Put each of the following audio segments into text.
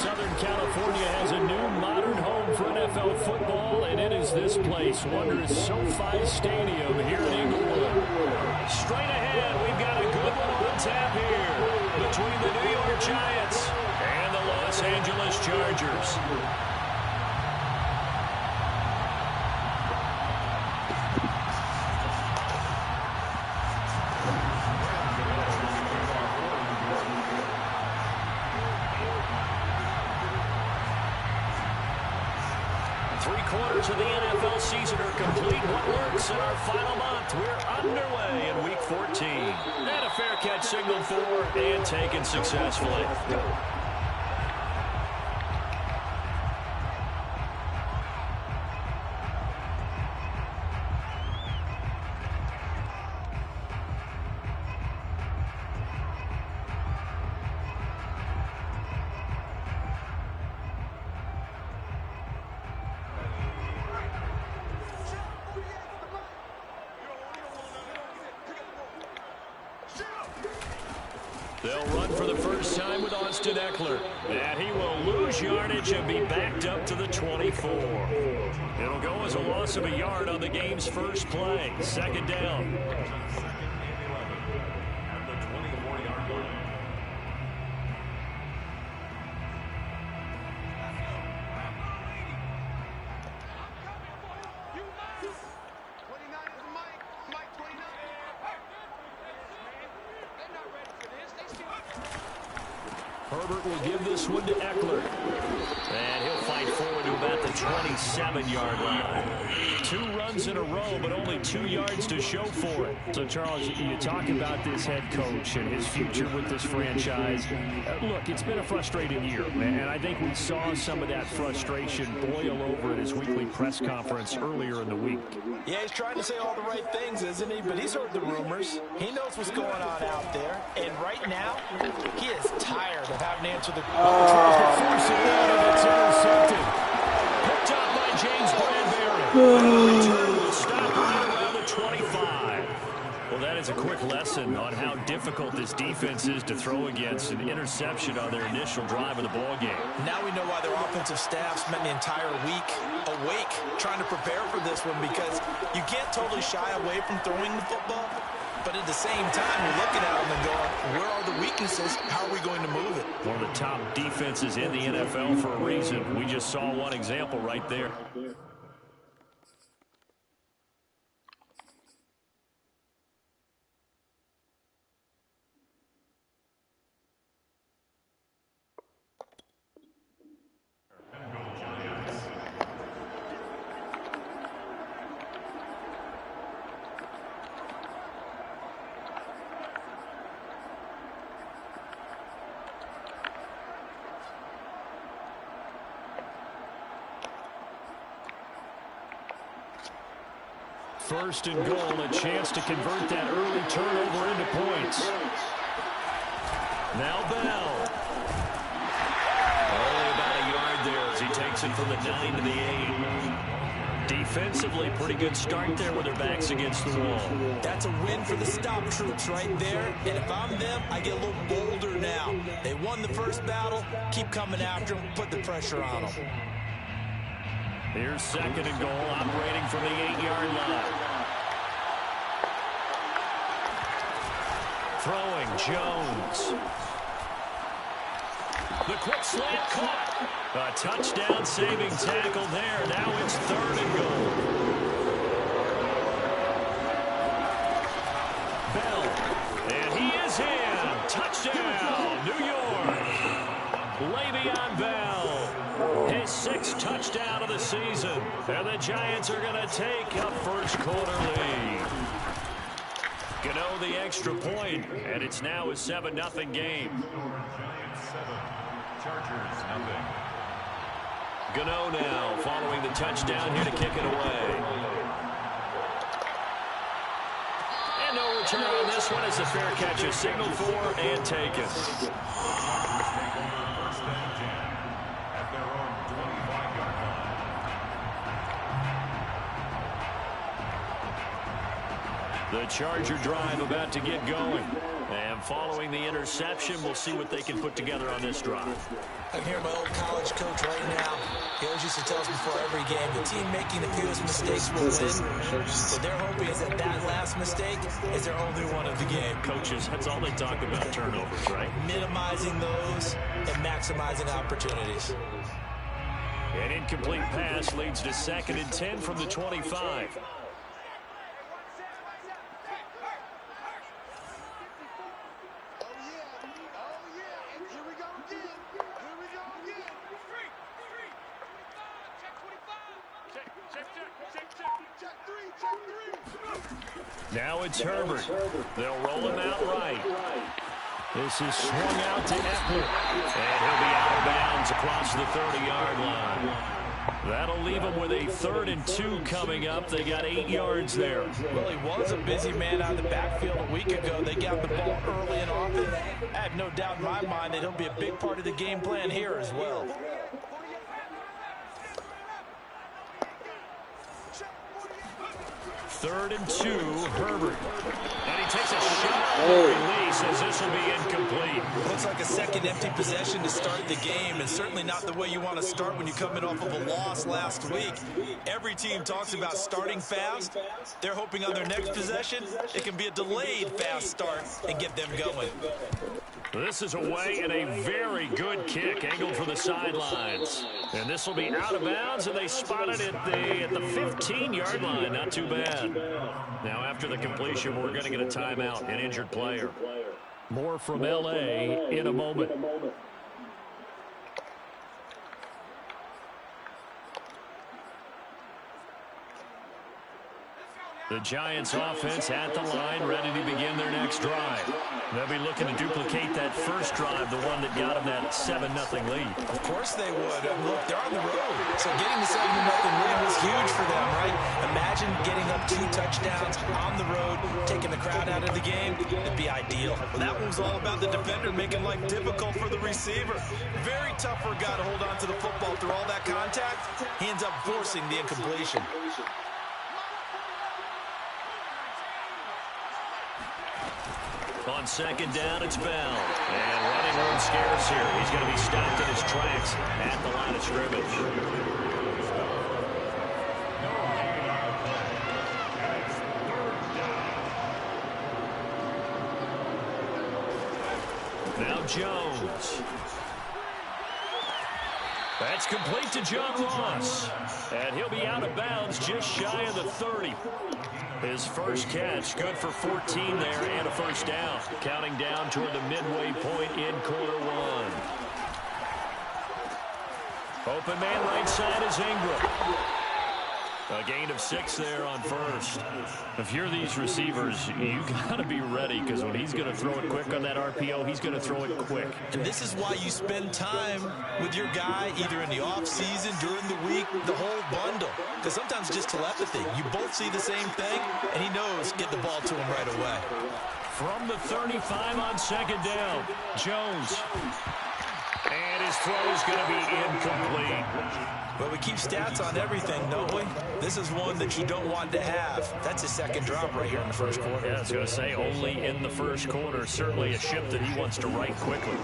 Southern California has a new modern home for NFL football, and it is this place, wondrous SoFi Stadium here in Inglewood. Straight ahead, we've got a good one on tap here between the New York Giants and the Los Angeles Chargers. 3/4 of the NFL season are complete. What works in our final month? We're underway in Week 14. And a fair catch signaled for and taken successfully. They'll run for the first time with Austin Eckler. And he will lose yardage and be backed up to the 24. It'll go as a loss of a yard on the game's first play. Second down. Herbert will give this one to Eckler. And he'll fight forward to about the 27-yard line. 2 runs in a row, but only 2 yards to show for it. So, Charles, you talk about this head coach and his future with this franchise. Look, it's been a frustrating year, and I think we saw some of that frustration boil over at his weekly press conference earlier in the week. Yeah, he's trying to say all the right things, isn't he? But he's heard the rumors. He knows what's going on out there. And right now, he is tired of having to answer the tries to force it out, and it's intercepted. Picked up by James Bradbury. Return will stop right around the 25. Well, that is a quick lesson on how difficult this defense is to throw against an interception on their initial drive of the ball game. Now we know why their offensive staff spent the entire week awake trying to prepare for this one, because you can't totally shy away from throwing the football. But at the same time, you're looking at them and going, where are the weaknesses? How are we going to move it? One of the top defenses in the NFL for a reason. We just saw one example right there. First and goal, a chance to convert that early turnover into points. Now Bell. Only about a yard there as he takes it from the 9 to the 8. Defensively, pretty good start there with their backs against the wall. That's a win for the stop troops right there. And if I'm them, I get a little bolder now. They won the first battle. Keep coming after them. Put the pressure on them. Here's second and goal, operating from the 8-yard line. Throwing, Jones. The quick slant caught. A touchdown-saving tackle there. Now it's third and goal. Bell. And he is in. Touchdown, New York. Le'Veon Bell. His 6th touchdown of the season. And the Giants are going to take a first-quarter lead. Gano the extra point, and it's now a 7-0 game. Chargers, nothing. Gano now following the touchdown here to kick it away. And no return on this one as the fair catch is signaled for and taken. The Charger drive about to get going. And following the interception, we'll see what they can put together on this drive. I can hear my old college coach right now. He always used to tell us before every game, the team making the fewest mistakes will win. So they're hoping is that last mistake is their only one of the game. Coaches, that's all they talk about, turnovers, right? Minimizing those and maximizing opportunities. An incomplete pass leads to 2nd and 10 from the 25. Now it's Herbert. They'll roll him out right. This is swung out to Eckler. And he'll be out of bounds across the 30-yard line. That'll leave him with a 3rd and 2 coming up. They got 8 yards there. Well, he was a busy man out of the backfield a week ago. They got the ball early and often. I have no doubt in my mind that he'll be a big part of the game plan here as well. Third and 2, Herbert. And he takes a shot on the release as this will be incomplete. Looks like a second empty possession to start the game, and certainly not the way you want to start when you're coming off of a loss last week. Every team talks about starting fast. They're hoping on their next possession it can be a delayed fast start and get them going. This is away and a very good kick angled for the sidelines. And this will be out of bounds, and they spot it at the 15-yard line. Not too bad. Now after the completion, we're going to get a timeout, an injured player. More from L.A. in a moment. The Giants offense at the line, ready to begin their next drive. They'll be looking to duplicate that first drive, the one that got them that 7-0 lead. Of course they would. Look, they're on the road. So getting the 7-0 lead was huge for them, right? Imagine getting up 2 touchdowns on the road, taking the crowd out of the game. It'd be ideal. Well, that one was all about the defender making life difficult for the receiver. Very tough for a guy to hold on to the football through all that contact. He ends up forcing the incompletion. On second down, it's Bell. And running room scarce here. He's going to be stopped in his tracks at the line of scrimmage. Now Jones. That's complete to John Ross. And he'll be out of bounds just shy of the 30. His first catch, good for 14 there and a first down. Counting down toward the midway point in quarter one. Open man right side is Ingram. A gain of 6 there on first. If you're these receivers, you got to be ready because when he's going to throw it quick on that RPO, he's going to throw it quick. And this is why you spend time with your guy either in the offseason, during the week, the whole bundle. Because sometimes just telepathy. You both see the same thing, and he knows get the ball to him right away. From the 35 on second down, Jones. And his throw is going to be incomplete. But we keep stats on everything, don't we? This is one that you don't want to have. That's a second drop right here in the first quarter. Yeah, I was going to say only in the first quarter. Certainly a ship that he wants to right quickly.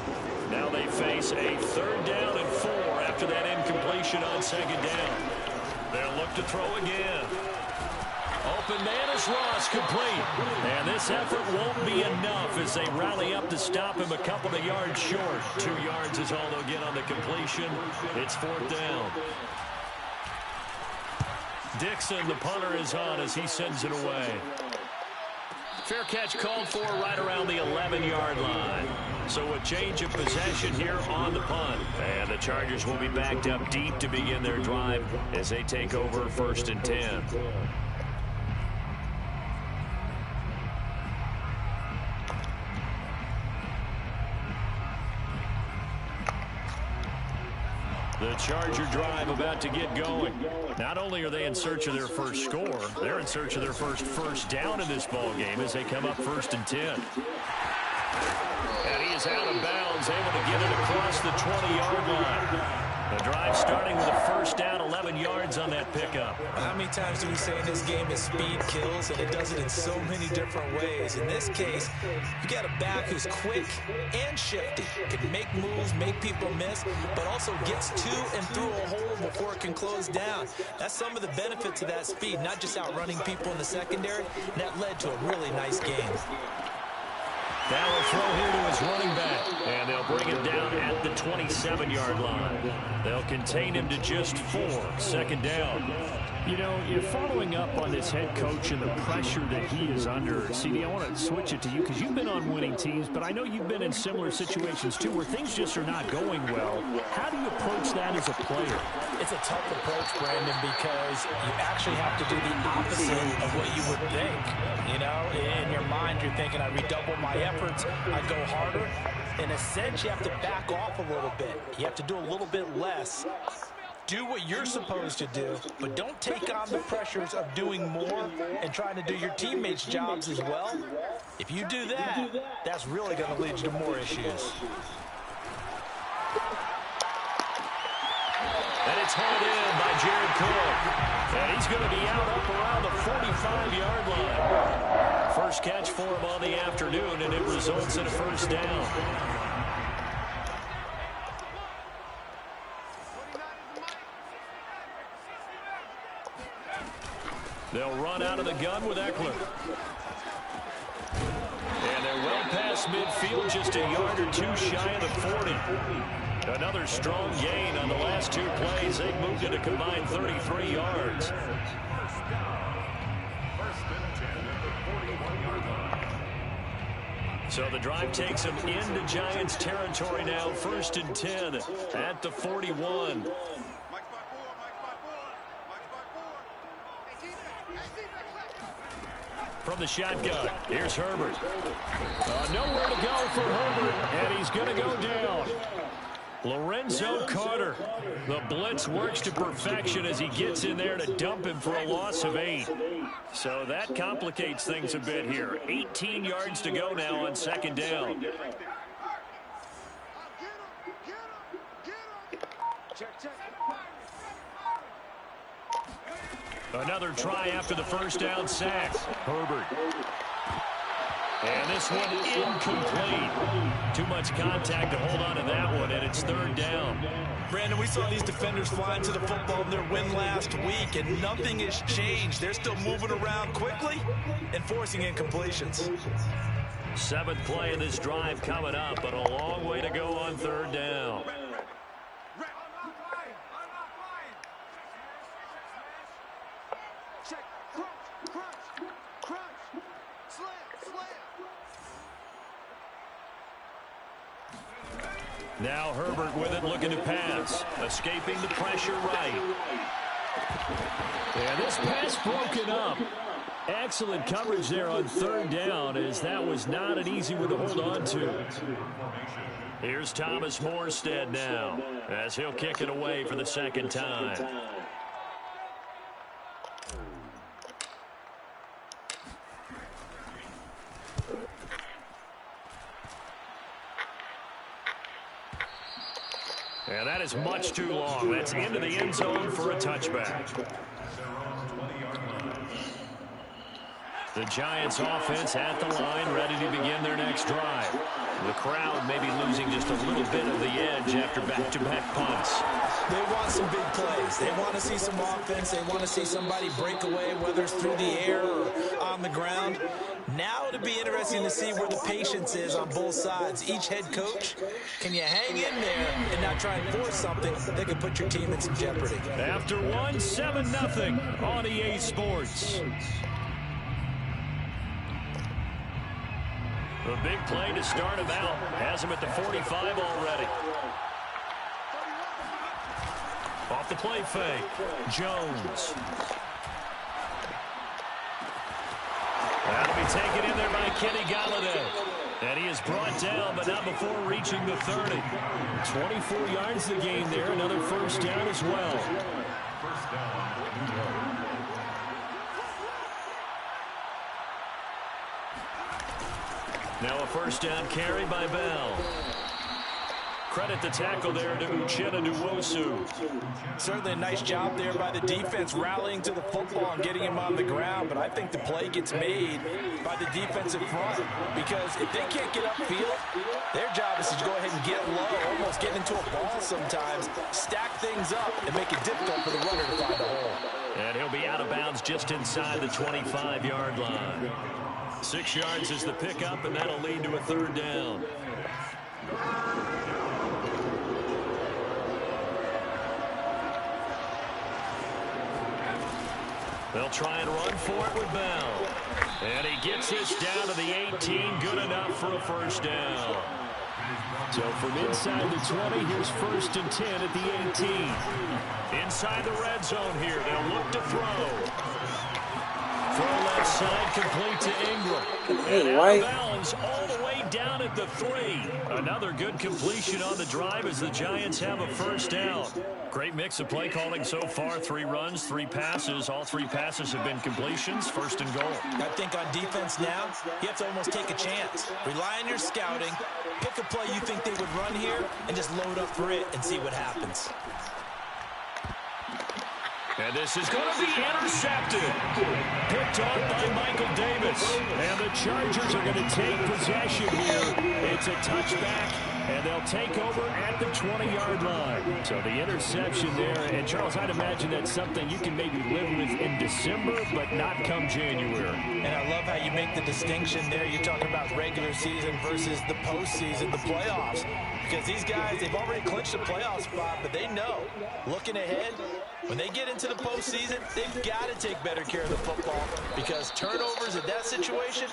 Now they face a 3rd down and 4 after that incompletion on second down. They'll look to throw again. Open man is Ross, complete. And this effort won't be enough as they rally up to stop him a couple of yards short. 2 yards is all they'll get on the completion. It's 4th down. Dixon, the punter, is on as he sends it away. Fair catch called for right around the 11-yard line. So a change of possession here on the punt. And the Chargers will be backed up deep to begin their drive as they take over 1st and 10. The Charger drive about to get going. Not only are they in search of their first score, they're in search of their first down in this ball game as they come up 1st and 10. And he is out of bounds, able to get it across the 20-yard line. The drive starting with a first down, 11 yards on that pickup. How many times do we say in this game that speed kills, and it does it in so many different ways? In this case, you got a back who's quick and shifty, can make moves, make people miss, but also gets to and through a hole before it can close down. That's some of the benefits of that speed, not just outrunning people in the secondary, and that led to a really nice game. Now a throw here to his running back, and they'll bring it down at the 27-yard line. They'll contain him to just 4, 2nd down. You know, you're following up on this head coach and the pressure that he is under. CD, I want to switch it to you because you've been on winning teams, but I know you've been in similar situations too where things just are not going well. How do you approach that as a player? It's a tough approach, Brandon, because you actually have to do the opposite of what you would think. You know, in your mind, you're thinking, I redouble my efforts, I go harder. In a sense, you have to back off a little bit. You have to do a little bit less. Do what you're supposed to do, but don't take on the pressures of doing more and trying to do your teammates' jobs as well. If you do that, that's really going to lead you to more issues. And it's hauled in by Jared Cook. And he's going to be out up around the 45-yard line. First catch for him on the afternoon, and it results in a first down. They'll run out of the gun with Eckler. And they're well past midfield, just a yard or two shy of the 40. Another strong gain on the last 2 plays. They've moved it a combined 33 yards. So the drive takes them into Giants territory now. 1st and 10 at the 41. From the shotgun, here's Herbert. Nowhere to go for Herbert, and he's going to go down. Lorenzo Carter. The blitz works to perfection as he gets in there to dump him for a loss of 8. So that complicates things a bit here. 18 yards to go now on 2nd down. Another try after the first down sack. Herbert. And this one incomplete. Too much contact to hold on to that one, and it's 3rd down. Brandon, we saw these defenders flying to the football in their win last week, and nothing has changed. They're still moving around quickly and forcing incompletions. 7th play of this drive coming up, but a long way to go on 3rd down. Now Herbert with it, looking to pass. Escaping the pressure right. And this pass broken up. Excellent coverage there on 3rd down, as that was not an easy one to hold on to. Here's Thomas Morstead now, as he'll kick it away for the 2nd time. And that is much too long. That's into the end zone for a touchback. The Giants offense at the line, ready to begin their next drive. The crowd may be losing just a little bit of the edge after back-to-back punts. They want some big plays. They want to see some offense. They want to see somebody break away, whether it's through the air or on the ground. Now it'll be interesting to see where the patience is on both sides. Each head coach, can you hang in there and not try and force something that could put your team in some jeopardy? After one, 7-0 on EA Sports. A big play to start him out. Has him at the 45 already. Off the play fake. Jones. That'll be taken in there by Kenny Galladay. And he is brought down, but not before reaching the 30. 24 yards the game there. Another first down as well. First down, New York. Now a first down carry by Bell. Credit the tackle there to Uchenna Nwosu. Certainly a nice job there by the defense rallying to the football and getting him on the ground, but I think the play gets made by the defensive front because if they can't get upfield, their job is to go ahead and get low, almost get into a ball sometimes, stack things up, and make it difficult for the runner to find a hole. And he'll be out of bounds just inside the 25-yard line. 6 yards is the pickup, and that'll lead to a third down. They'll try and run for it with Bell. And he gets this down to the 18. Good enough for a first down. So from inside the 20, here's 1st and 10 at the 18. Inside the red zone here. They'll look to throw. Throw left side, complete to Ingram. And out of bounds all the way down at the 3. Another good completion on the drive as the Giants have a first down. Great mix of play calling so far. 3 runs, 3 passes. All 3 passes have been completions. 1st and goal. I think on defense now, you have to almost take a chance. Rely on your scouting. Pick a play you think they would run here and just load up for it and see what happens. And this is going to be intercepted. Picked off by Michael Davis. And the Chargers are going to take possession here. It's a touchback, and they'll take over at the 20-yard line. So the interception there. And, Charles, I'd imagine that's something you can maybe live with in December, but not come January. And I love how you make the distinction there. You're talking about regular season versus the postseason, the playoffs. Because these guys, they've already clinched a playoff spot, but they know, looking ahead, when they get into the postseason, they've got to take better care of the football because turnovers in that situation,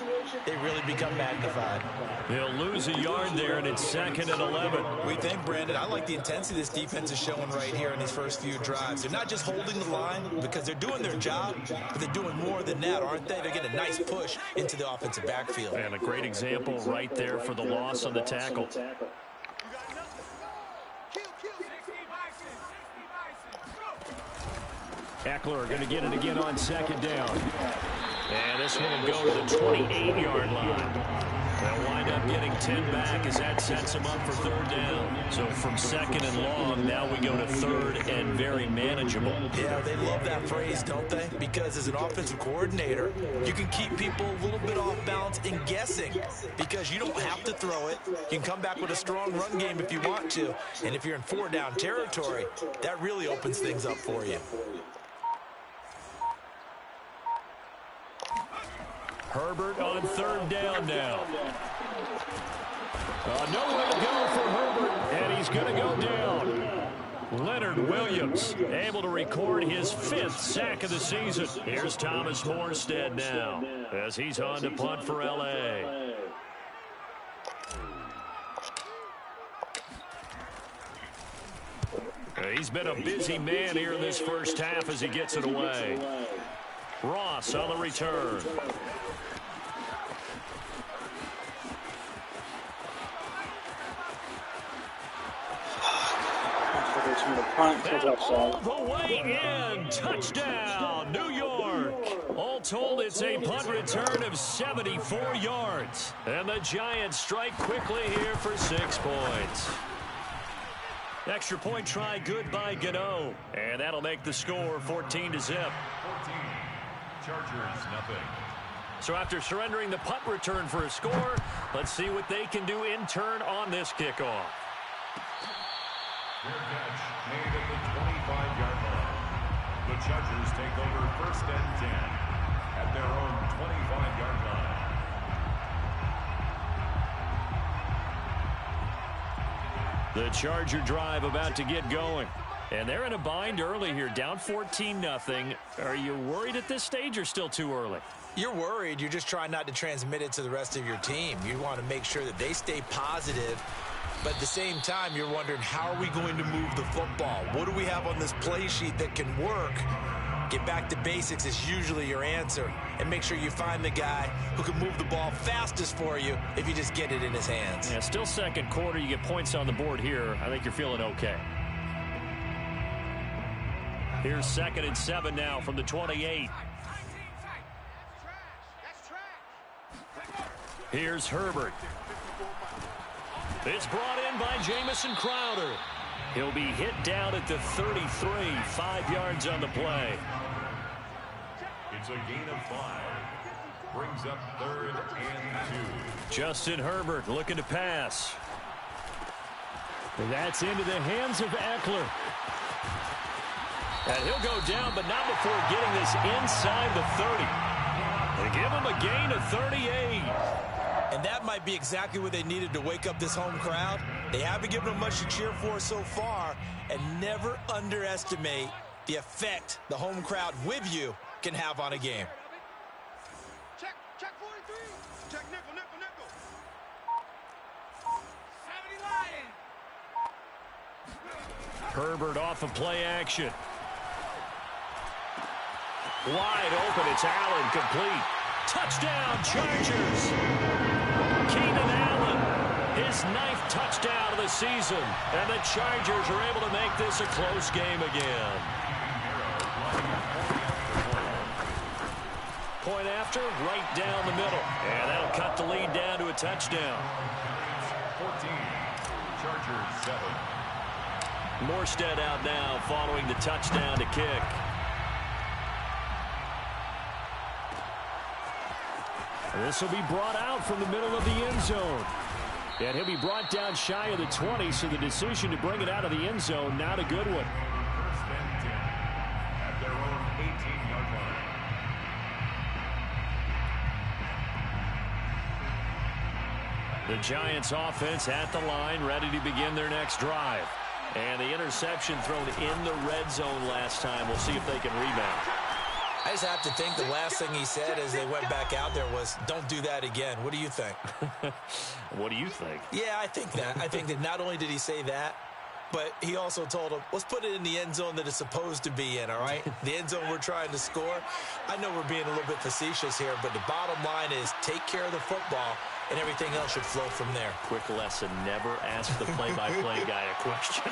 they really become magnified. They'll lose a yard there, and it's 2nd and 11. We think, Brandon, I like the intensity this defense is showing right here in these first few drives. They're not just holding the line because they're doing their job, but they're doing more than that, aren't they? They're getting a nice push into the offensive backfield. And a great example right there for the loss on the tackle. Eckler going to get it again on 2nd down. And this one will go to the 28-yard line. They'll wind up getting 10 back as that sets them up for 3rd down. So from 2nd and long, now we go to 3rd and very manageable. Yeah, they love that phrase, don't they? Because as an offensive coordinator, you can keep people a little bit off balance and guessing because you don't have to throw it. You can come back with a strong run game if you want to. And if you're in 4-down territory, that really opens things up for you. Herbert on 3rd down now. Nowhere to go for Herbert, and he's going to go down. Leonard Williams able to record his 5th sack of the season. Here's Thomas Morstead now as he's on to punt for L.A. He's been a busy man here in this first half as he gets it away. Ross on the return. All the way in. Touchdown, New York. All told, it's a punt return of 74 yards. And the Giants strike quickly here for 6 points. Extra point try good by Gano. And that'll make the score 14-0. 14. Chargers, nothing. So after surrendering the punt return for a score, let's see what they can do in turn on this kickoff. Their catch made at the 25-yard line. The Chargers take over 1st and 10 at their own 25-yard line. The Charger drive about to get going. And they're in a bind early here, down 14-0. Are you worried at this stage or still too early? You're worried. You're just trying not to transmit it to the rest of your team. You want to make sure that they stay positive. But at the same time, you're wondering, how are we going to move the football? What do we have on this play sheet that can work Get back to basics is usually your answer. And make sure you find the guy who can move the ball fastest for you if you just get it in his hands. Yeah, still second quarter. You get points on the board here. I think you're feeling okay. Here's 2nd and 7 now from the 28. Here's Herbert. It's brought in by Jamison Crowder. He'll be hit down at the 33, 5 yards on the play. It's a gain of 5. Brings up 3rd and 2. Justin Herbert looking to pass. And that's into the hands of Eckler. And he'll go down, but not before getting this inside the 30. They give him a gain of 38. And that might be exactly what they needed to wake up this home crowd. They haven't given them much to cheer for so far, and never underestimate the effect the home crowd with you can have on a game. Check 43. Check nickel. 70 Lions. Herbert off of play action. Wide open, it's Allen, complete. Touchdown, Chargers. Keenan Allen, his 9th touchdown of the season. And the Chargers are able to make this a close game again. Point after, right down the middle. And that'll cut the lead down to a touchdown. 14. Chargers 7. Morstead out now following the touchdown to kick. This will be brought out from the middle of the end zone. And he'll be brought down shy of the 20, so the decision to bring it out of the end zone, not a good one. 1st and 10 at their own 18-yard line. The Giants offense at the line, ready to begin their next drive. And the interception thrown in the red zone last time. We'll see if they can rebound. I just have to think the last thing he said as they went back out there was, don't do that again. What do you think? What do you think? Yeah, I think that. I think that not only did he say that, but he also told him, let's put it in the end zone that it's supposed to be in, all right? The end zone we're trying to score. I know we're being a little bit facetious here, but the bottom line is take care of the football, and everything else should flow from there. Quick lesson, never ask the play-by-play guy a question.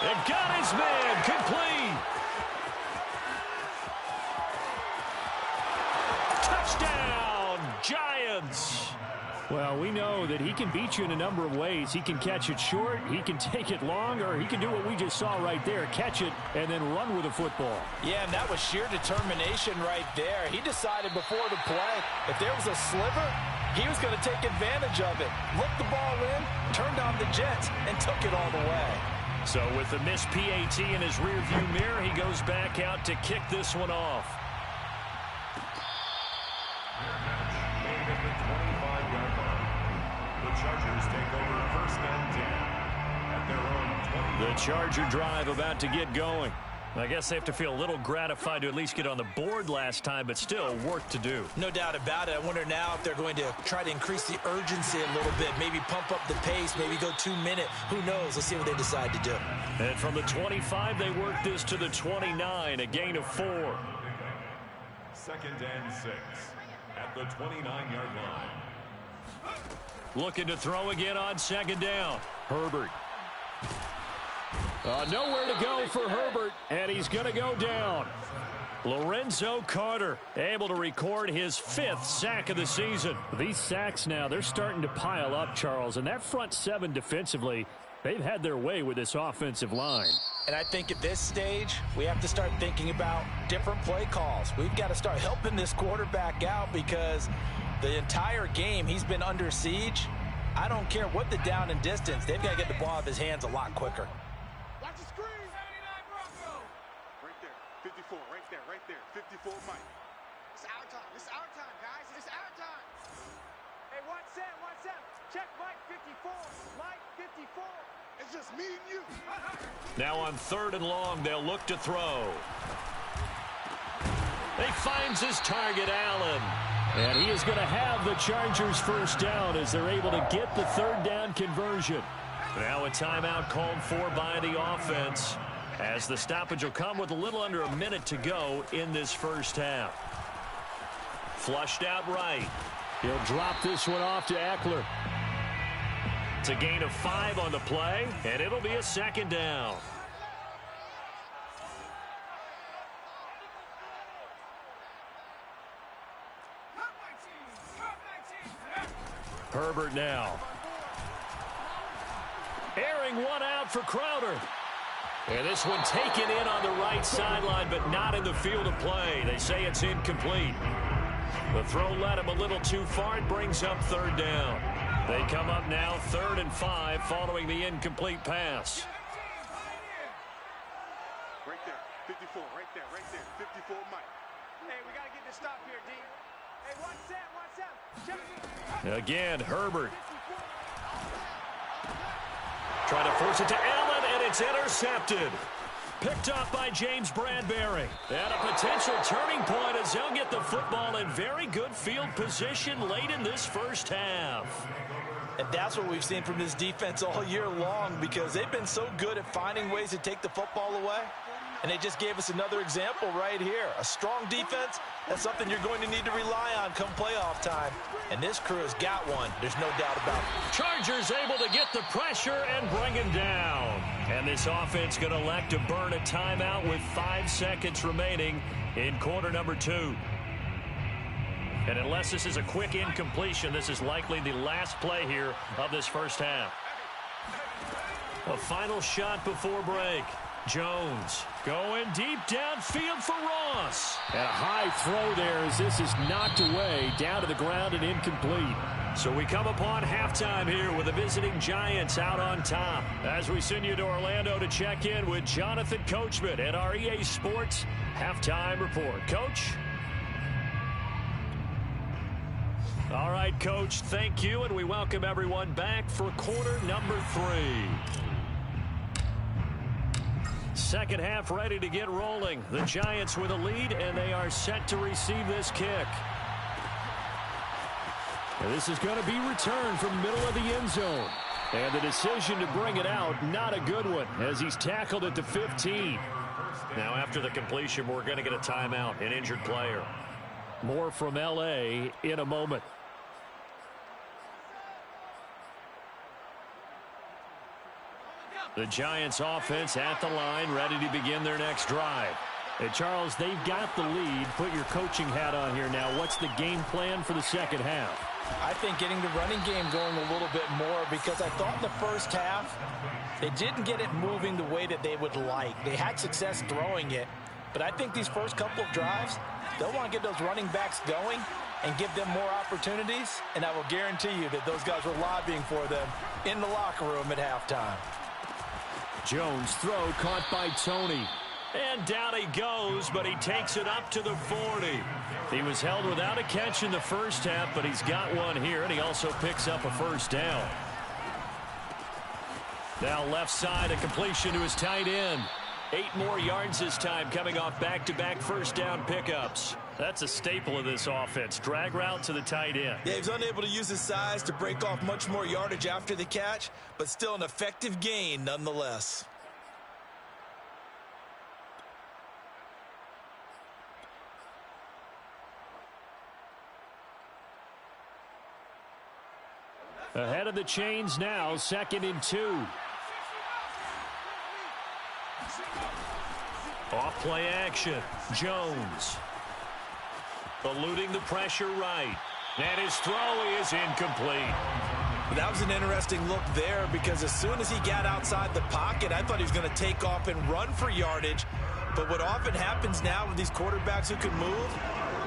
And got his man, complete. Touchdown, Giants. Well, we know that he can beat you in a number of ways. He can catch it short, he can take it long, or he can do what we just saw right there, catch it and then run with the football. Yeah, and that was sheer determination right there. He decided before the play, if there was a sliver, he was going to take advantage of it. Looked the ball in, turned on the Jets, and took it all the way. So with the missed PAT in his rearview mirror, he goes back out to kick this one off. Chargers take over 1st and 10 at their own 20. The Charger drive about to get going. I guess they have to feel a little gratified to at least get on the board last time, but still work to do. No doubt about it. I wonder now if they're going to try to increase the urgency a little bit, maybe pump up the pace, maybe go 2-minute. Who knows? Let's see what they decide to do. And from the 25, they work this to the 29, a gain of 4. 2nd and 6 at the 29-yard line. Looking to throw again on 2nd down. Herbert. Nowhere to go for Herbert, and he's going to go down. Lorenzo Carter able to record his 5th sack of the season. These sacks now, they're starting to pile up, Charles, and that front 7 defensively, they've had their way with this offensive line. And I think at this stage, we have to start thinking about different play calls. We've got to start helping this quarterback out because the entire game he's been under siege. I don't care what the down and distance. They've got to get the ball out of his hands a lot quicker. Watch the screen. 79 Bronco. Right there. 54. Right there. 54 Mike. It's our time. It's our time, guys. It's our time. Hey, 1-7. Check Mike 54. Mike 54. It's just me and you. Now on 3rd and long, they'll look to throw. He finds his target, Allen. And he is going to have the Chargers first down as they're able to get the 3rd down conversion. Now a timeout called for by the offense. as the stoppage will come with a little under a minute to go in this first half. Flushed out right. He'll drop this one off to Eckler. It's a gain of 5 on the play, and it'll be a second down. Herbert now. Airing one out for Crowder. And this one taken in on the right sideline, but not in the field of play. They say it's incomplete. The throw led him a little too far. It brings up third down. They come up now 3rd and 5 following the incomplete pass. Right there, 54, right there, 54 Mike. Hey, we got to get this stop here, D. Hey, what's that? Again, Herbert. Trying to force it to Allen, and it's intercepted. Picked off by James Bradbury. And a potential turning point as they'll get the football in very good field position late in this first half. And that's what we've seen from this defense all year long, because they've been so good at finding ways to take the football away. And they just gave us another example right here. A strong defense, that's something you're going to need to rely on come playoff time. And this crew has got one. There's no doubt about it. Chargers able to get the pressure and bring him down. And this offense going to elect to burn a timeout with 5 seconds remaining in quarter number 2. And unless this is a quick incompletion, this is likely the last play here of this first half. A final shot before break. Jones going deep downfield for Ross. And a high throw there as this is knocked away, down to the ground and incomplete. So we come upon halftime here with the visiting Giants out on top. As we send you to Orlando to check in with Jonathan Coachman at our EA Sports Halftime Report. Coach? All right, Coach, thank you, and we welcome everyone back for quarter number 3. Second half ready to get rolling. The Giants with a lead, and they are set to receive this kick. And this is going to be returned from middle of the end zone. And the decision to bring it out, not a good one, as he's tackled at the 15. Now after the completion, we're going to get a timeout, an injured player. More from L.A. in a moment. The Giants offense at the line, ready to begin their next drive. Hey, Charles, they've got the lead. Put your coaching hat on here now. What's the game plan for the second half? I think getting the running game going a little bit more, because I thought in the first half they didn't get it moving the way that they would like. They had success throwing it, but I think these first couple of drives, they'll want to get those running backs going and give them more opportunities, and I will guarantee you that those guys were lobbying for them in the locker room at halftime. Jones throw caught by Tony. And down he goes, but he takes it up to the 40. He was held without a catch in the first half, but he's got one here, and he also picks up a first down. Now left side, a completion to his tight end. 8 more yards this time, coming off back-to-back first down pickups. That's a staple of this offense. Drag route to the tight end. Yeah, he's unable to use his size to break off much more yardage after the catch, but still an effective gain nonetheless. Ahead of the chains now, 2nd and 2. Off play action. Jones. Eluding the pressure right. And his throw is incomplete. That was an interesting look there, because as soon as he got outside the pocket, I thought he was going to take off and run for yardage. But what often happens now with these quarterbacks who can move,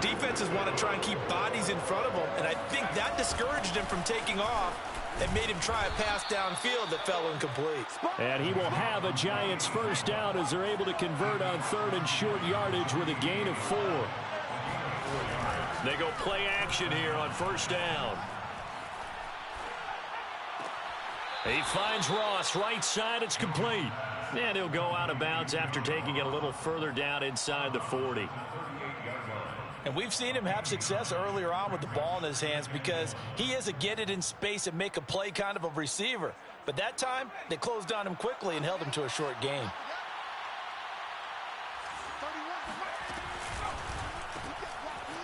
defenses want to try and keep bodies in front of them, and I think that discouraged him from taking off and made him try a pass downfield that fell incomplete. And he will have a Giants first down as they're able to convert on 3rd and short yardage with a gain of 4. They go play action here on first down. He finds Ross, right side, it's complete. And he'll go out of bounds after taking it a little further down inside the 40. And we've seen him have success earlier on with the ball in his hands, because he is a get it in space and make a play kind of a receiver. But that time, they closed on him quickly and held him to a short gain.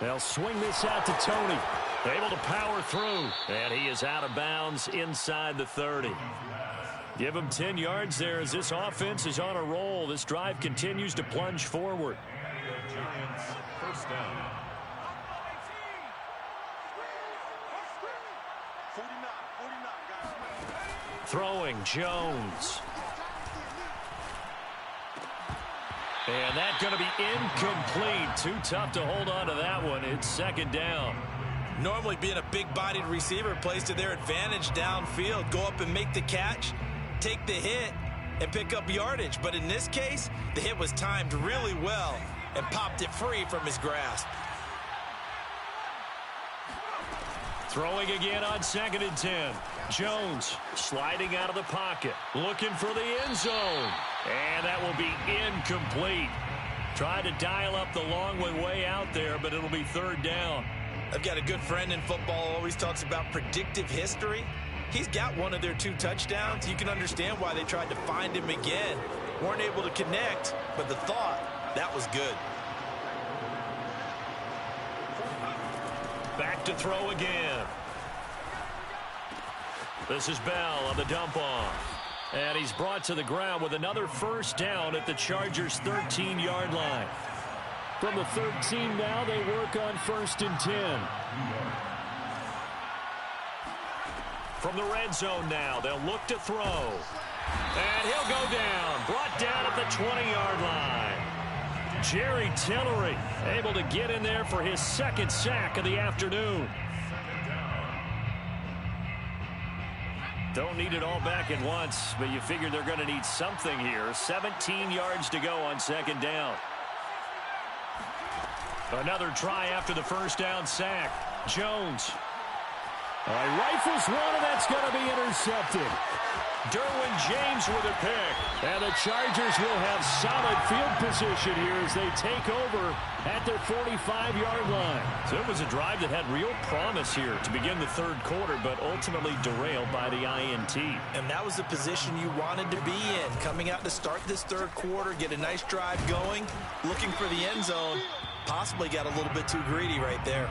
They'll swing this out to Tony. Able to power through. And he is out of bounds inside the 30. Give him 10 yards there as this offense is on a roll. This drive continues to plunge forward. Giants first down. 49, guys. Throwing Jones. And that's going to be incomplete. Too tough to hold on to that one. It's second down. Normally being a big-bodied receiver plays to their advantage downfield. Go up and make the catch, take the hit, and pick up yardage. But in this case, the hit was timed really well and popped it free from his grasp. Throwing again on 2nd and 10. Jones sliding out of the pocket, looking for the end zone. And that will be incomplete. Trying to dial up the long one way out there, but it'll be third down. I've got a good friend in football who always talks about predictive history. He's got one of their 2 touchdowns. You can understand why they tried to find him again. Weren't able to connect, but the thought, that was good. Back to throw again. This is Bell on the dump off. And he's brought to the ground with another first down at the Chargers' 13-yard line. From the 13 now, they work on 1st and 10. From the red zone now, they'll look to throw. And he'll go down. Brought down at the 20-yard line. Jerry Tillery able to get in there for his 2nd sack of the afternoon. Don't need it all back at once, but you figure they're going to need something here. 17 yards to go on 2nd down. Another try after the first down sack. Jones. Rifles one, and that's going to be intercepted. Derwin James with a pick. And the Chargers will have solid field position here as they take over at their 45-yard line. So it was a drive that had real promise here to begin the 3rd quarter, but ultimately derailed by the INT. And that was the position you wanted to be in. Coming out to start this 3rd quarter, get a nice drive going, looking for the end zone. Possibly got a little bit too greedy right there.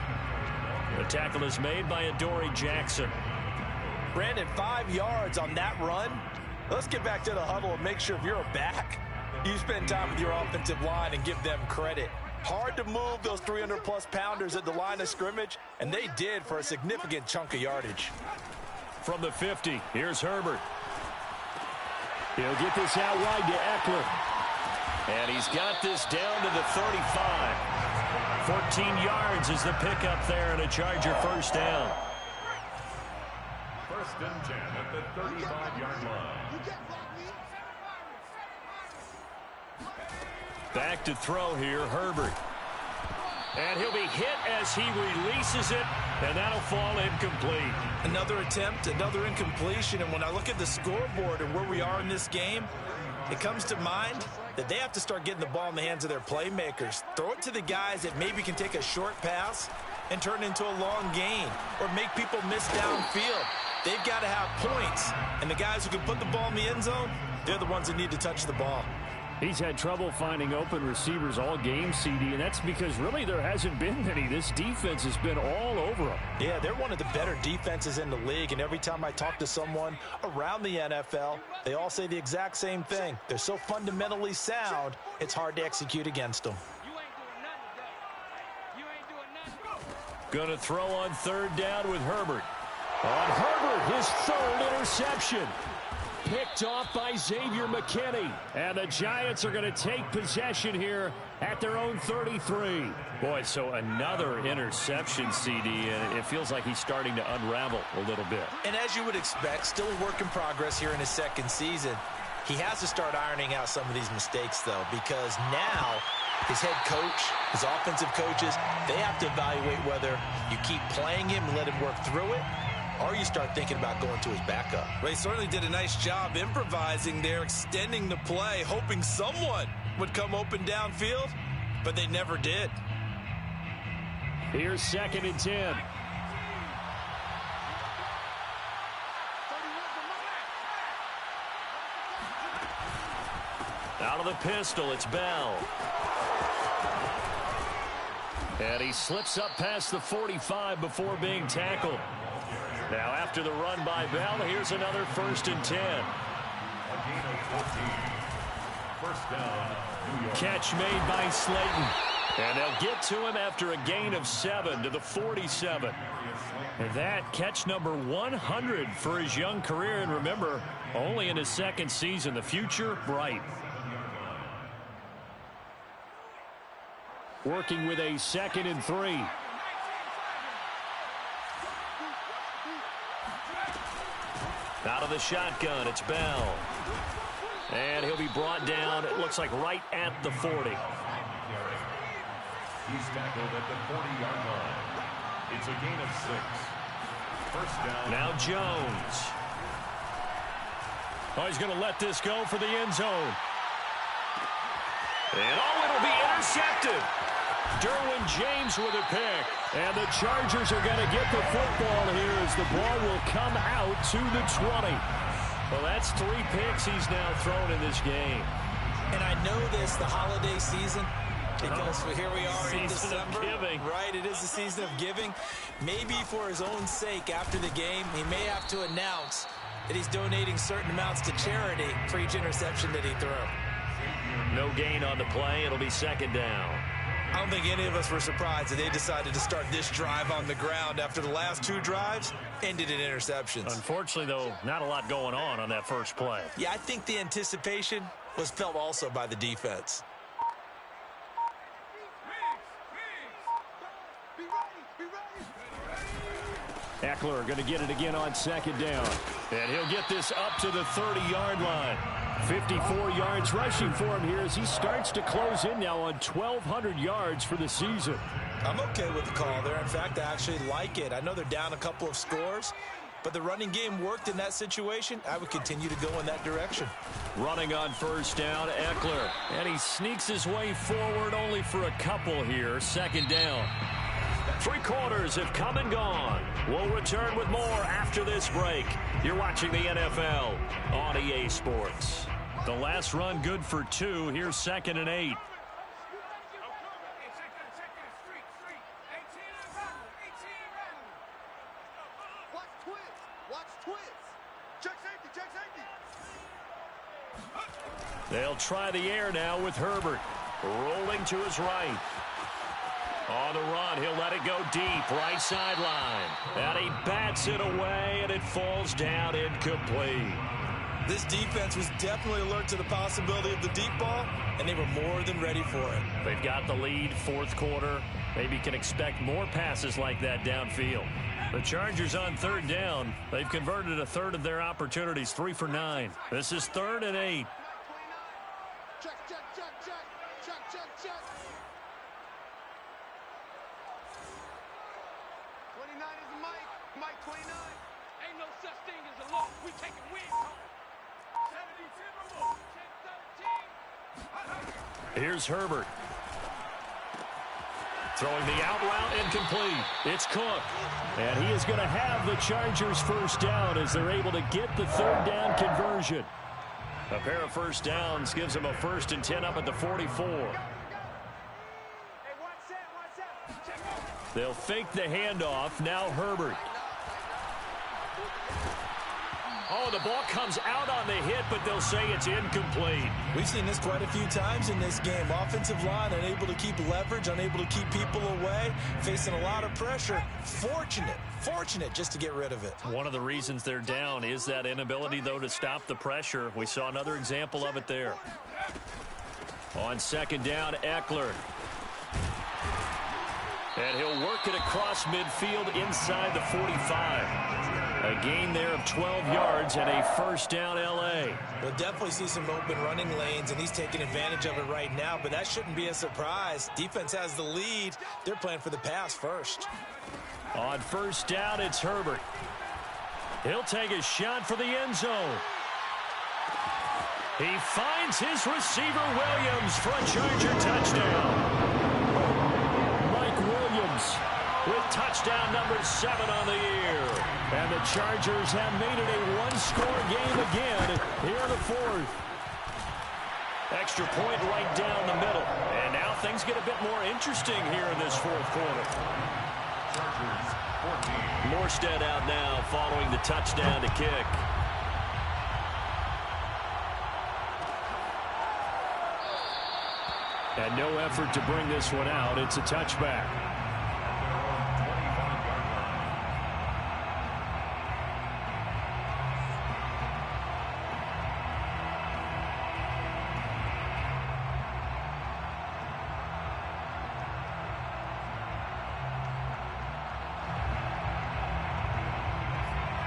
The tackle is made by Adoree Jackson. Brandon, 5 yards on that run. Let's get back to the huddle and make sure if you're a back, you spend time with your offensive line and give them credit. Hard to move those 300-plus pounders at the line of scrimmage, and they did for a significant chunk of yardage. From the 50, here's Herbert. He'll get this out wide to Eckler. And he's got this down to the 35. 14 yards is the pickup there and a Charger first down. 1st and 10 at the 35-yard line. Back to throw here, Herbert. And he'll be hit as he releases it, and that'll fall incomplete. Another attempt, another incompletion, and when I look at the scoreboard and where we are in this game, it comes to mind that they have to start getting the ball in the hands of their playmakers. Throw it to the guys that maybe can take a short pass and turn it into a long gain or make people miss downfield. They've got to have points, and the guys who can put the ball in the end zone, they're the ones that need to touch the ball. He's had trouble finding open receivers all game, CD, and that's because really there hasn't been many. This defense has been all over them. Yeah, they're one of the better defenses in the league, and every time I talk to someone around the NFL, they all say the exact same thing. They're so fundamentally sound, it's hard to execute against them. Gonna throw on 3rd down with Herbert. On Herbert, his 3rd interception. Picked off by Xavier McKinney. And the Giants are going to take possession here at their own 33. Boy, so another interception, CD, and it feels like he's starting to unravel a little bit. And as you would expect, still a work in progress here in his 2nd season. He has to start ironing out some of these mistakes, though, because now his head coach, his offensive coaches, they have to evaluate whether you keep playing him and let him work through it, or you start thinking about going to his backup. Well, he certainly did a nice job improvising there, extending the play, hoping someone would come open downfield, but they never did. Here's 2nd and 10. Out of the pistol, it's Bell. And he slips up past the 45 before being tackled. Now after the run by Bell, here's another 1st and 10. A gain of 14. First down, New York. Catch made by Slayton. And they'll get to him after a gain of 7 to the 47. And that catch number 100 for his young career. And remember, only in his 2nd season. The future, bright. Working with a 2nd and 3. Out of the shotgun, it's Bell. And he'll be brought down, it looks like right at the 40. He's tackled at the 40-yard line. It's a gain of 6. First down. Now Jones. Oh, he's going to let this go for the end zone. And it'll be intercepted. Derwin James with a pick. And the Chargers are going to get the football here as the ball will come out to the 20. Well, that's 3 picks he's now thrown in this game. And I know this, the holiday season, because here we are in December. Giving. Right, it is the season of giving. Maybe for his own sake after the game, he may have to announce that he's donating certain amounts to charity for each interception that he threw. No gain on the play. It'll be 2nd down. I don't think any of us were surprised that they decided to start this drive on the ground after the last 2 drives ended in interceptions. Unfortunately, though, not a lot going on that first play. Yeah, I think the anticipation was felt also by the defense. Eckler going to get it again on 2nd down. And he'll get this up to the 30-yard line. 54 yards rushing for him here as he starts to close in now on 1,200 yards for the season. I'm okay with the call there. In fact, I actually like it. I know they're down a couple of scores, but the running game worked in that situation. I would continue to go in that direction. Running on 1st down, Eckler. And he sneaks his way forward only for a couple here. 2nd down. 3 quarters have come and gone. We'll return with more after this break. You're watching the NFL on EA Sports. The last run good for 2. Here's 2nd and 8. They'll try the air now with Herbert. Rolling to his right. On the run, he'll let it go deep, right sideline. And he bats it away, and it falls down incomplete. This defense was definitely alert to the possibility of the deep ball, and they were more than ready for it. They've got the lead, 4th quarter. Maybe can expect more passes like that downfield. The Chargers on 3rd down. They've converted a 1/3 of their opportunities, 3 for 9. This is 3rd and 8. Check, check, check, check, check, check, check. 29 is the mic. Mike 29. Ain't no such thing as a loss. We take a win. 13. Here's Herbert. Throwing the out route incomplete. It's Cook. And he is going to have the Chargers 1st down as they're able to get the 3rd down conversion. A pair of 1st downs gives them a 1st and 10 up at the 44. They'll fake the handoff. Now Herbert. Oh, the ball comes out on the hit, but they'll say it's incomplete. We've seen this quite a few times in this game. Offensive line unable to keep leverage, unable to keep people away, facing a lot of pressure. Fortunate just to get rid of it. One of the reasons they're down is that inability, though, to stop the pressure. We saw another example of it there. On 2nd down, Eckler. And he'll work it across midfield inside the 45. A gain there of 12 yards and a 1st down L.A. We'll definitely see some open running lanes, and he's taking advantage of it right now, but that shouldn't be a surprise. Defense has the lead. They're playing for the pass first. On 1st down, it's Herbert. He'll take a shot for the end zone. He finds his receiver, Williams, for a Charger touchdown. Mike Williams with touchdown number 7 on the year. And the Chargers have made it a 1-score game again here in the 4th. Extra point right down the middle. And now things get a bit more interesting here in this fourth quarter. Morstead out now following the touchdown to kick. And no effort to bring this one out. It's a touchback.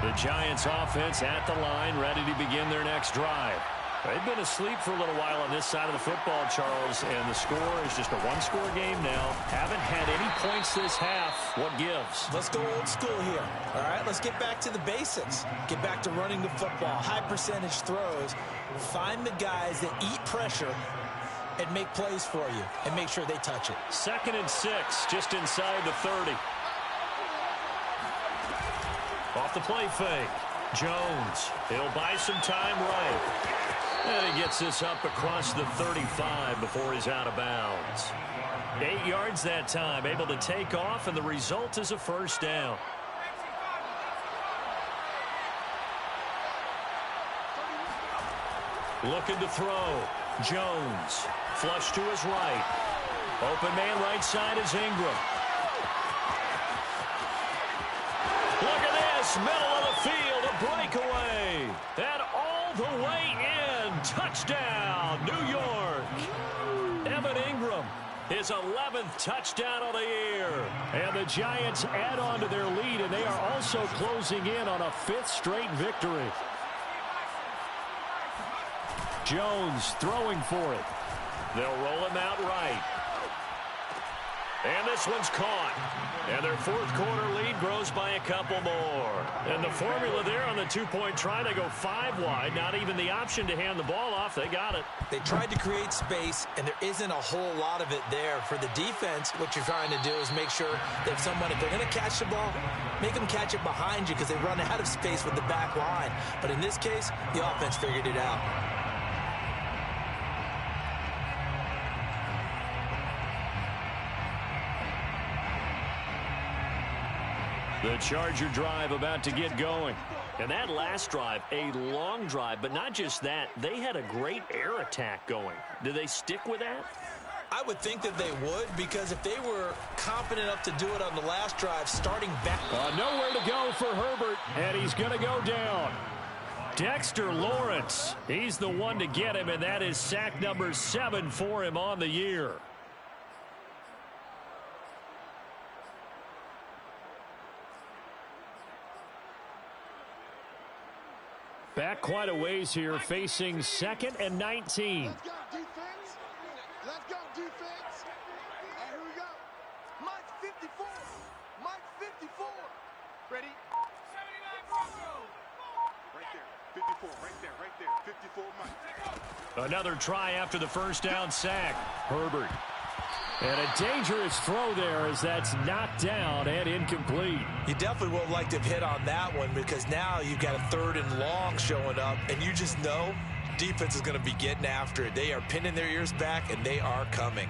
The Giants offense at the line, ready to begin their next drive. They've been asleep for a little while on this side of the football, Charles, and the score is just a one-score game now. Haven't had any points this half. What gives? Let's go old school here. All right, let's get back to the basics. Get back to running the football, high percentage throws. Find the guys that eat pressure and make plays for you and make sure they touch it. 2nd and 6, just inside the 30. Off the play fake. Jones. He'll buy some time right. And he gets this up across the 35 before he's out of bounds. 8 yards that time. Able to take off, and the result is a first down. Looking to throw. Jones. Flush to his right. Open man right side is Ingram. Look at this. Middle of the field. A breakaway. And all the way in. Touchdown, New York. Evan Ingram. His 11th touchdown of the year. And the Giants add on to their lead, and they are also closing in on a 5th straight victory. Jones throwing for it. They'll roll him out right. And this one's caught. And their 4th quarter lead grows by a couple more. And the formula there on the 2-point try, they go 5 wide. Not even the option to hand the ball off. They got it. They tried to create space, and there isn't a whole lot of it there. For the defense, what you're trying to do is make sure that if they're going to catch the ball, make them catch it behind you because they run out of space with the back line. But in this case, the offense figured it out. The Charger drive about to get going. And that last drive, a long drive, but not just that. They had a great air attack going. Do they stick with that? I would think that they would, because if they were confident enough to do it on the last drive, starting back. Nowhere to go for Herbert, and he's going to go down. Dexter Lawrence, he's the one to get him, and that is sack number 7 for him on the year. Back quite a ways here, facing 2nd and 19. Let's go, defense. Let's go, defense. And here we go. Mike 54. Mike 54. Ready? 79 Bronco. Right there. 54. Right there. 54 Mike. Another try after the first down sack. Herbert. And a dangerous throw there as that's knocked down and incomplete. You definitely would like to have hit on that one, because now you've got a 3rd and long showing up, and you just know defense is going to be getting after it. They are pinning their ears back, and they are coming.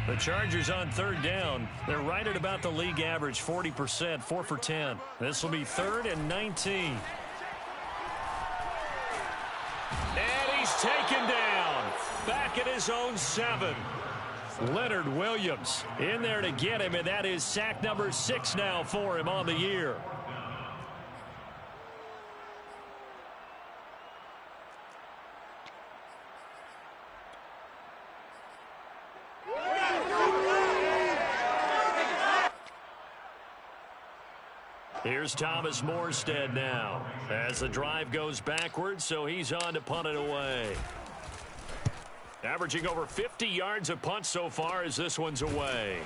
The Chargers on 3rd down. They're right at about the league average, 40%, 4 for 10. This will be 3rd and 19. And he's taken down. Back at his own 7. Leonard Williams in there to get him, and that is sack number 6 now for him on the year. Here's Thomas Morstead now as the drive goes backwards, so he's on to punt it away. Averaging over 50 yards a punt so far as this one's away.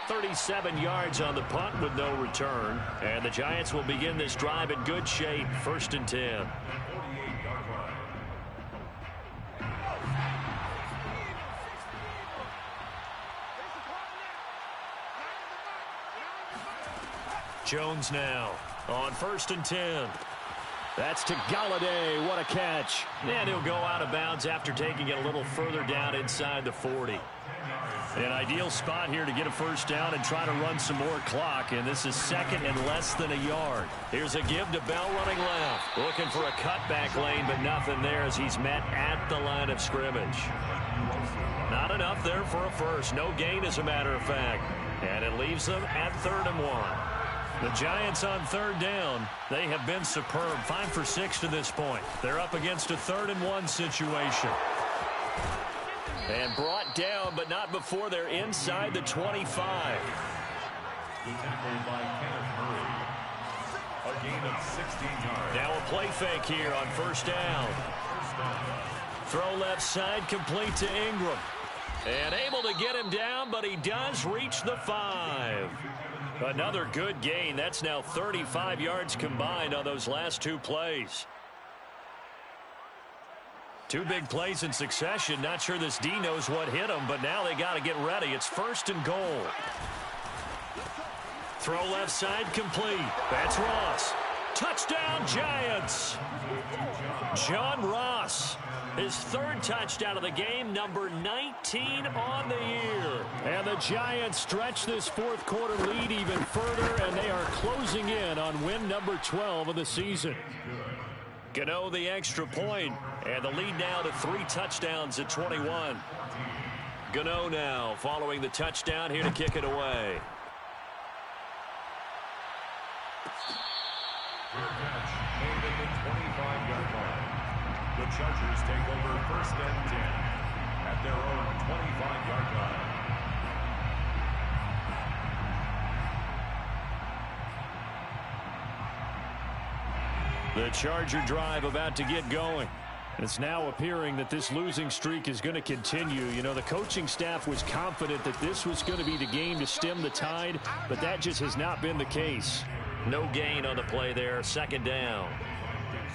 37 yards on the punt with no return. And the Giants will begin this drive in good shape. 1st and 10. Jones now on 1st and 10. That's to Galladay. What a catch. And he'll go out of bounds after taking it a little further down inside the 40. An ideal spot here to get a first down and try to run some more clock, and this is second and less than a yard. Here's a give to Bell running left. Looking for a cutback lane, but nothing there as he's met at the line of scrimmage. Not enough there for a first. No gain, as a matter of fact. And it leaves them at 3rd and 1. The Giants on 3rd down. They have been superb. 5 for 6 to this point. They're up against a 3rd and 1 situation. And brought down, but not before they're inside the 25. The tackle by Kenneth Murray. A gain of 16 yards. Now a play fake here on first down. Throw left side, complete to Ingram. And able to get him down, but he does reach the 5. Another good gain. That's now 35 yards combined on those last 2 plays. 2 big plays in succession. Not sure this D knows what hit him, but now they got to get ready. It's 1st and goal. Throw left side complete. That's Ross. Touchdown, Giants. John Ross. His 3rd touchdown of the game, number 19 on the year. And the Giants stretch this 4th quarter lead even further, and they are closing in on win number 12 of the season. Gano the extra point, and the lead now to 3 touchdowns at 21. Gano now following the touchdown here to kick it away. Fair catch made at the 25-yard line. The Chargers take over 1st and 10 at their own 25-yard line. The Charger drive about to get going. It's now appearing that this losing streak is going to continue. You know, the coaching staff was confident that this was going to be the game to stem the tide, but that just has not been the case. No gain on the play there, 2nd down.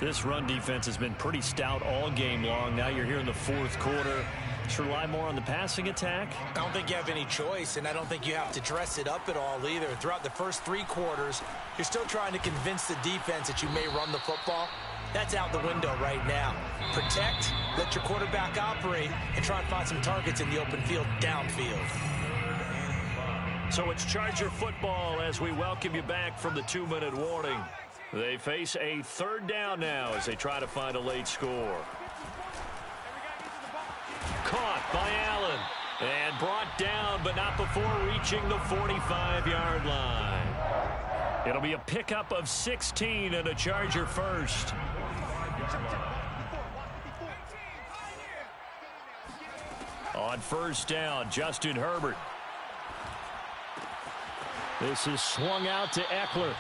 This run defense has been pretty stout all game long. Now you're here in the 4th quarter. Should rely more on the passing attack? I don't think you have any choice, and I don't think you have to dress it up at all either. Throughout the first 3 quarters, you're still trying to convince the defense that you may run the football. That's out the window right now. Protect, let your quarterback operate, and try and find some targets in the open field downfield. So it's Charger football as we welcome you back from the 2-minute warning. They face a 3rd down now as they try to find a late score. Caught by Allen and brought down, but not before reaching the 45-yard line. It'll be a pickup of 16 and a Charger first. On 1st down, Justin Herbert. This is swung out to Eckler.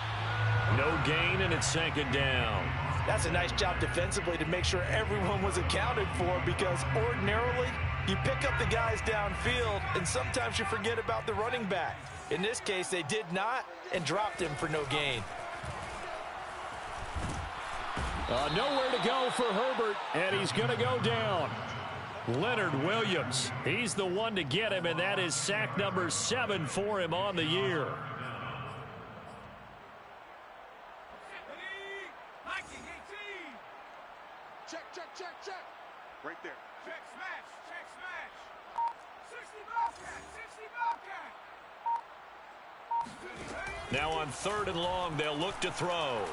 No gain, and it's 2nd down. That's a nice job defensively to make sure everyone was accounted for, because ordinarily you pick up the guys downfield and sometimes you forget about the running back. In this case, they did not and dropped him for no gain. Nowhere to go for Herbert, and he's going to go down. Leonard Williams, he's the one to get him, and that is sack number 7 for him on the year. Check. Right there. Check, smash. 60 Bobcat. Now on 3rd and long, they'll look to throw.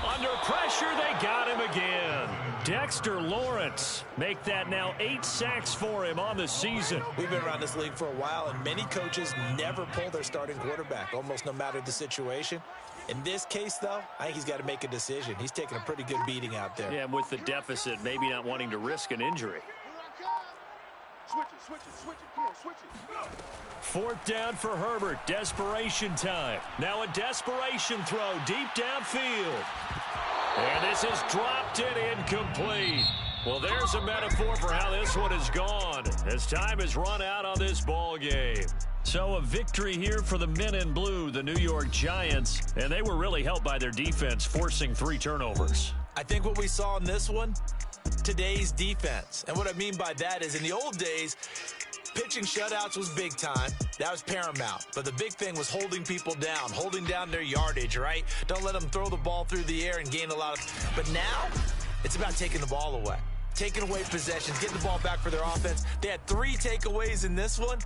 Under pressure, they got him again. Dexter Lawrence, make that now 8 sacks for him on the season. We've been around this league for a while, and many coaches never pull their starting quarterback, almost no matter the situation. In this case, though, I think he's got to make a decision. He's taking a pretty good beating out there. Yeah, with the deficit, maybe not wanting to risk an injury. Switch it. Come on, switch it. 4th down for Herbert. Desperation time. Now a desperation throw deep downfield. And this is dropped in incomplete. Well, there's a metaphor for how this one has gone as time has run out on this ball game. So a victory here for the men in blue, the New York Giants, and they were really helped by their defense, forcing 3 turnovers. I think what we saw in this one, today's defense. And what I mean by that is in the old days, pitching shutouts was big time. That was paramount. But the big thing was holding people down, holding down their yardage, right? Don't let them throw the ball through the air and gain a lot of... But now, it's about taking the ball away. Taking away possessions, getting the ball back for their offense. They had 3 takeaways in this one.